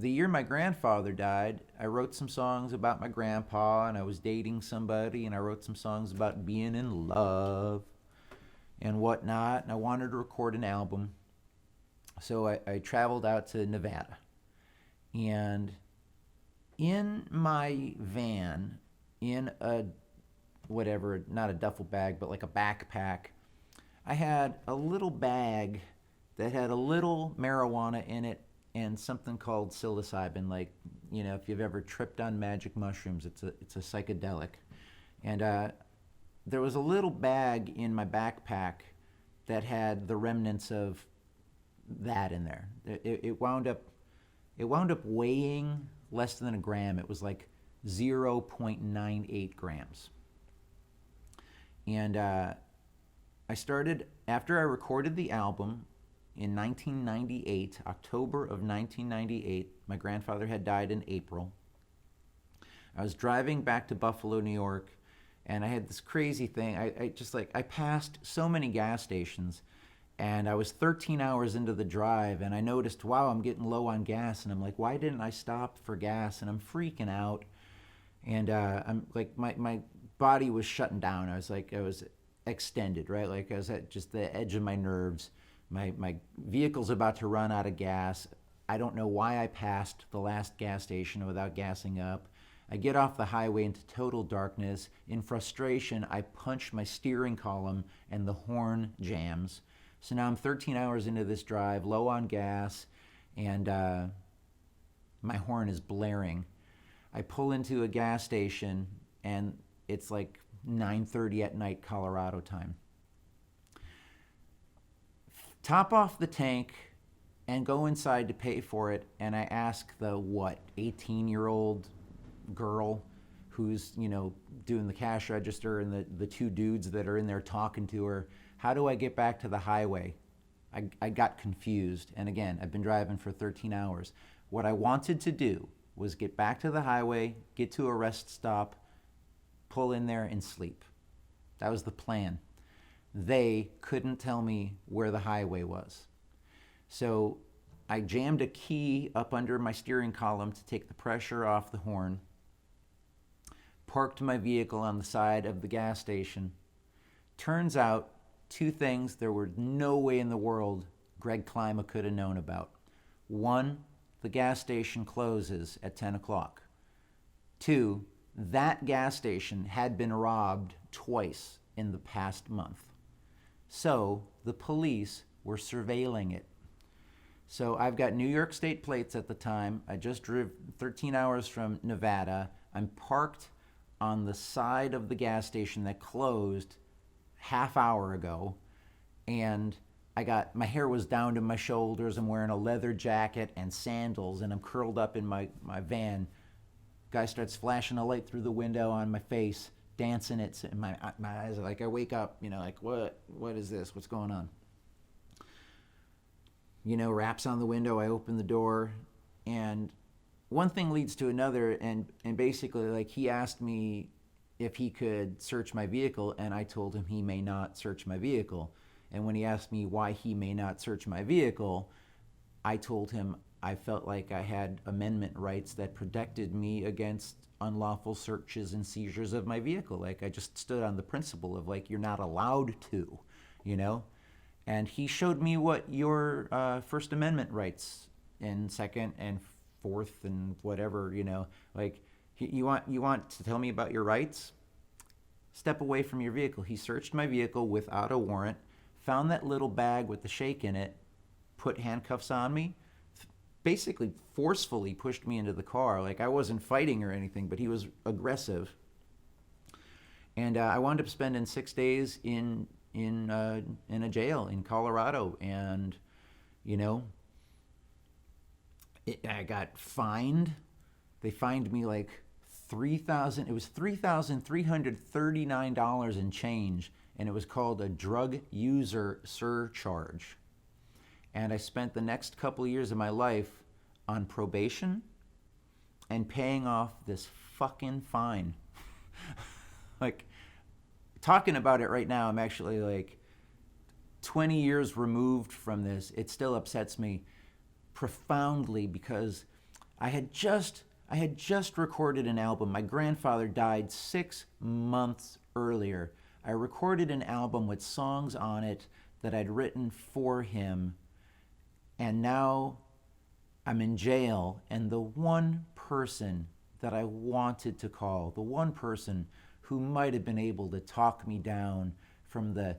the year my grandfather died, I wrote some songs about my grandpa, and I was dating somebody, and I wrote some songs about being in love and whatnot. And I wanted to record an album, so I traveled out to Nevada. And in my van, in a whatever, not a duffel bag, but like a backpack, I had a little bag that had a little marijuana in it and something called psilocybin. Like, if you've ever tripped on magic mushrooms, it's a psychedelic. And there was a little bag in my backpack that had the remnants of that in there. It wound up weighing less than a gram. It was like 0.98 grams. And I started, after I recorded the album in 1998, October of 1998. My grandfather had died in April. I was driving back to Buffalo, New York, and I had this crazy thing. I passed so many gas stations, and I was 13 hours into the drive, and I noticed, wow, I'm getting low on gas, and I'm like, why didn't I stop for gas? And I'm freaking out, and I'm like, my body was shutting down. I was extended, right? Like I was at just the edge of my nerves. My vehicle's about to run out of gas. I don't know why I passed the last gas station without gassing up. I get off the highway into total darkness. In frustration, I punch my steering column and the horn jams. So now I'm 13 hours into this drive, low on gas, and my horn is blaring. I pull into a gas station, and it's like 9:30 at night Colorado time. Top off the tank and go inside to pay for it, and I ask the 18-year-old girl who's doing the cash register, and the two dudes that are in there talking to her, how do I get back to the highway? I got confused, and again, I've been driving for 13 hours. What I wanted to do was get back to the highway, get to a rest stop, pull in there and sleep. That was the plan. They couldn't tell me where the highway was. So I jammed a key up under my steering column to take the pressure off the horn, parked my vehicle on the side of the gas station. Turns out, two things there were no way in the world Greg Klima could have known about. One, the gas station closes at 10 o'clock. Two, that gas station had been robbed twice in the past month. So the police were surveilling it. So I've got New York State plates at the time. I just drove 13 hours from Nevada. I'm parked on the side of the gas station that closed half hour ago, and my hair was down to my shoulders. I'm wearing a leather jacket and sandals, and I'm curled up in my van. Guy starts flashing a light through the window on my face, dancing it, and my eyes are like, I wake up, like, what is this? What's going on? Raps on the window. I open the door, and one thing leads to another, and basically, like, he asked me if he could search my vehicle, and I told him he may not search my vehicle. And when he asked me why he may not search my vehicle, I told him I felt like I had amendment rights that protected me against unlawful searches and seizures of my vehicle. Like, I just stood on the principle of, like, you're not allowed to, And he showed me what your First Amendment rights and Second and Fourth and whatever, like, you want to tell me about your rights? Step away from your vehicle. He searched my vehicle without a warrant, found that little bag with the shake in it, put handcuffs on me, basically forcefully pushed me into the car. Like, I wasn't fighting or anything, but he was aggressive. And I wound up spending 6 days in a jail in Colorado, and I got fined. They fined me like $3,339 and change, and it was called a drug user surcharge. And I spent the next couple of years of my life on probation and paying off this fucking fine. Like, talking about it right now, I'm actually like 20 years removed from this. It still upsets me profoundly, because I had just recorded an album. My grandfather died 6 months earlier. I recorded an album with songs on it that I'd written for him, and now I'm in jail, and the one person that I wanted to call, the one person who might have been able to talk me down from the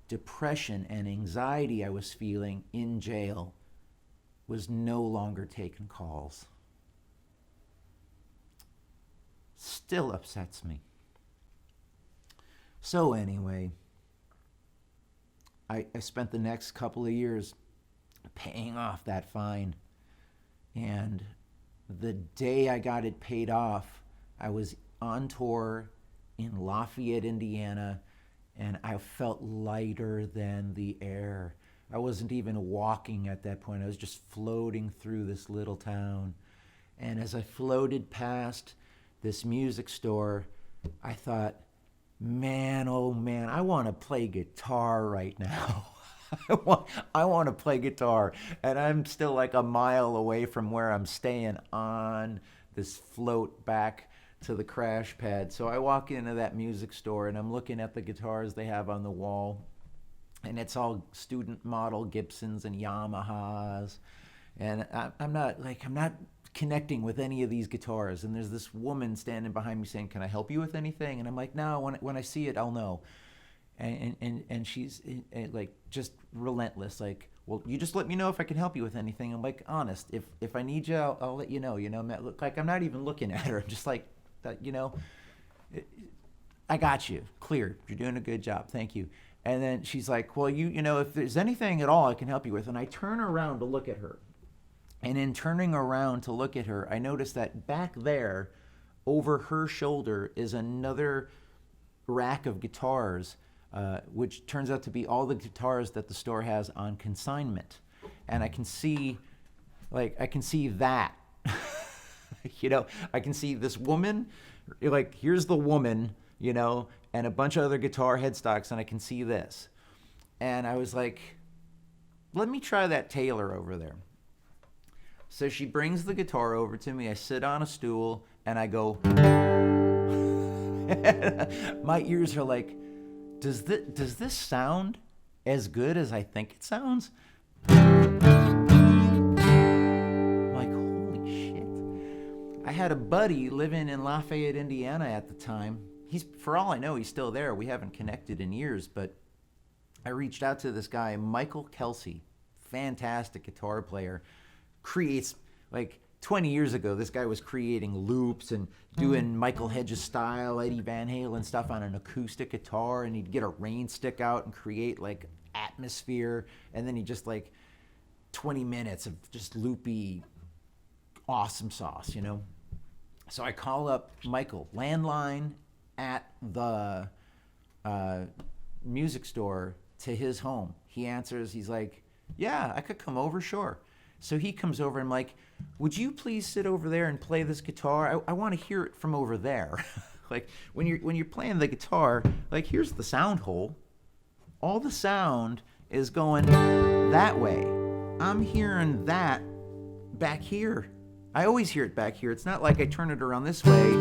depression and anxiety I was feeling in jail, was no longer taking calls. Still upsets me. So anyway, I spent the next couple of years paying off that fine. And the day I got it paid off, I was on tour in Lafayette, Indiana, and I felt lighter than the air. I wasn't even walking at that point. I was just floating through this little town. And as I floated past this music store, I thought, man, oh man, I want to play guitar right now. I want to play guitar. And I'm still like a mile away from where I'm staying on this float back to the crash pad. So I walk into that music store and I'm looking at the guitars they have on the wall. And it's all student model Gibsons and Yamahas. And I'm not connecting with any of these guitars. And there's this woman standing behind me saying, "Can I help you with anything?" And I'm like, "No, when I see it, I'll know." And she's like just relentless, like, "Well, you just let me know if I can help you with anything." I'm like, honest, if I need you, I'll let you know. Look, like I'm not even looking at her. I'm just like, I got you. Clear. You're doing a good job. Thank you. And then she's like, "Well, if there's anything at all I can help you with." And I turn around to look at her. And in turning around to look at her, I noticed that back there, over her shoulder, is another rack of guitars, which turns out to be all the guitars that the store has on consignment. And I can see that. I can see this woman, like, here's the woman, and a bunch of other guitar headstocks, and I can see this. And I was like, let me try that Taylor over there. So she brings the guitar over to me. I sit on a stool and I go, my ears are like, does this sound as good as I think it sounds? I'm like, holy shit. I had a buddy living in Lafayette, Indiana at the time. For all I know, he's still there. We haven't connected in years, but I reached out to this guy, Michael Kelsey, fantastic guitar player. Creates, like 20 years ago, this guy was creating loops and doing Michael Hedges style, Eddie Van Halen stuff on an acoustic guitar, and he'd get a rain stick out and create like atmosphere, and then he just like 20 minutes of just loopy awesome sauce, So I call up Michael, landline at the music store to his home. He answers, he's like, "Yeah, I could come over, sure." So he comes over and I'm like, "Would you please sit over there and play this guitar? I want to hear it from over there." Like when you're playing the guitar, like here's the sound hole. All the sound is going that way. I'm hearing that back here. I always hear it back here. It's not like I turn it around this way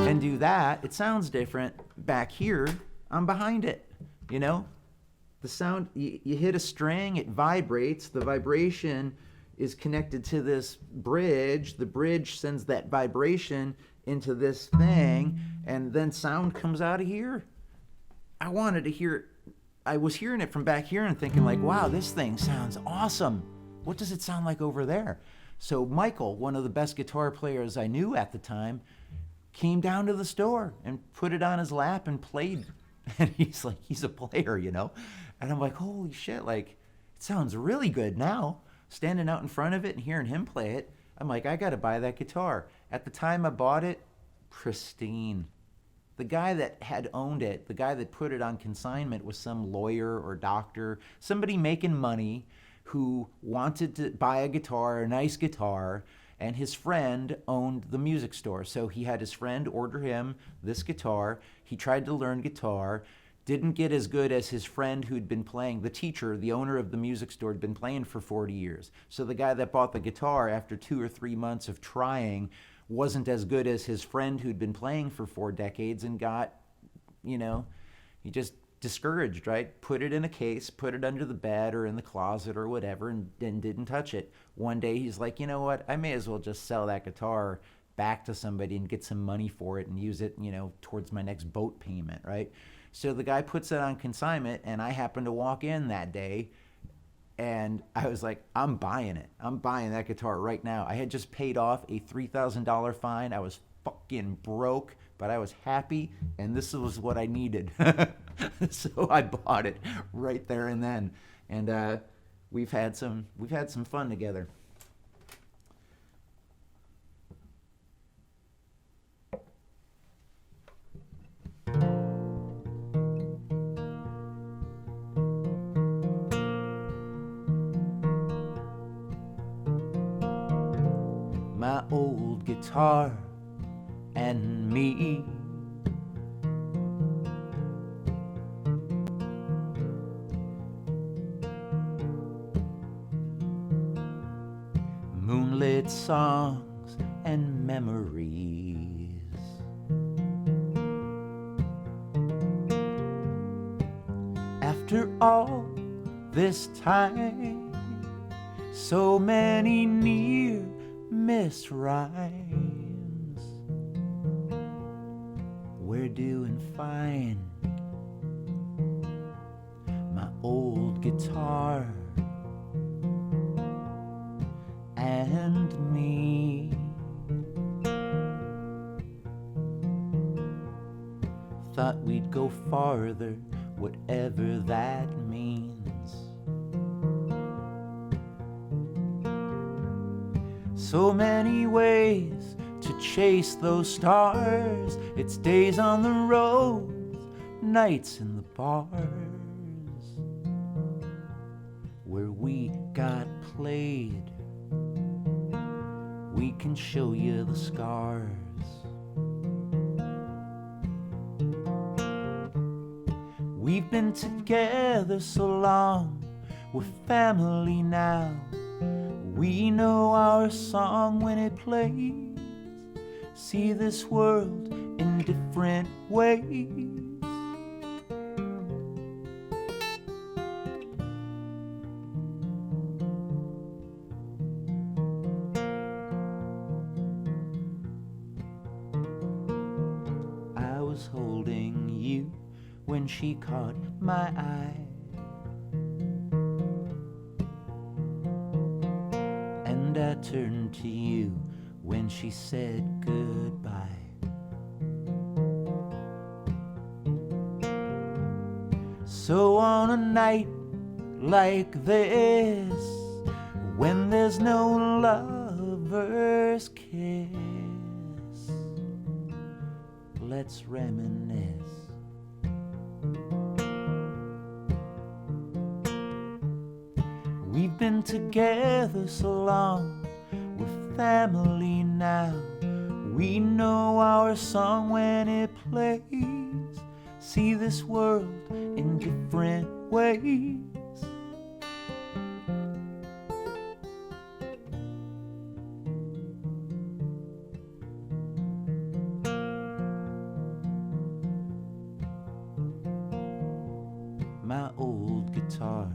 and do that. It sounds different back here. I'm behind it, The sound, you hit a string, it vibrates. The vibration is connected to this bridge. The bridge sends that vibration into this thing, and then sound comes out of here. I wanted to hear it. I was hearing it from back here and thinking like, wow, this thing sounds awesome. What does it sound like over there? So Michael, one of the best guitar players I knew at the time, came down to the store and put it on his lap and played. And he's like, he's a player, And I'm like, holy shit, like, it sounds really good now. Standing out in front of it and hearing him play it, I'm like, I got to buy that guitar. At the time I bought it, pristine. The guy that had owned it, the guy that put it on consignment, was some lawyer or doctor, somebody making money who wanted to buy a guitar, a nice guitar, and his friend owned the music store. So he had his friend order him this guitar. He tried to learn guitar. didn't get as good as his friend who'd been playing, the teacher, the owner of the music store, had been playing for 40 years. So the guy that bought the guitar after 2 or 3 months of trying wasn't as good as his friend who'd been playing for 4 decades and got, he just discouraged, right? Put it in a case, put it under the bed or in the closet or whatever, and didn't touch it. One day he's like, you know what? I may as well just sell that guitar back to somebody and get some money for it and use it, towards my next boat payment, right? So the guy puts it on consignment, and I happened to walk in that day, and I was like, I'm buying it. I'm buying that guitar right now. I had just paid off a $3,000 fine. I was fucking broke, but I was happy, and this was what I needed. So I bought it right there and then, and we've had some fun together. My old guitar and me, moonlit songs and memories. After all this time, so many near miss rhymes. We're doing fine. My old guitar and me. Thought we'd go farther, whatever that means. So many ways to chase those stars. It's days on the road, nights in the bars, where we got played. We can show you the scars. We've been together so long, we're family now. We know our song when it plays. See this world in different ways. I was holding you when she caught my eye. And I turned to you when she said goodbye. So on a night like this, when there's no lover's kiss, let's reminisce. We've been together so long, we're family now. We know our song when it plays. See this world in different ways. My old guitar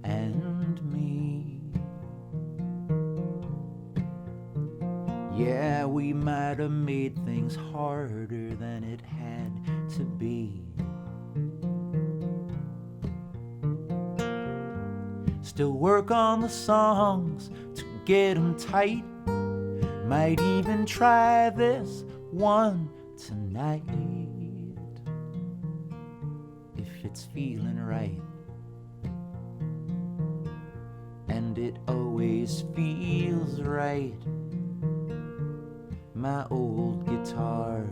and me. Yeah, we might have made things harder than it had to be. Still work on the songs to get them tight. Might even try this one tonight, if it's feeling right. And it always feels right. My old guitar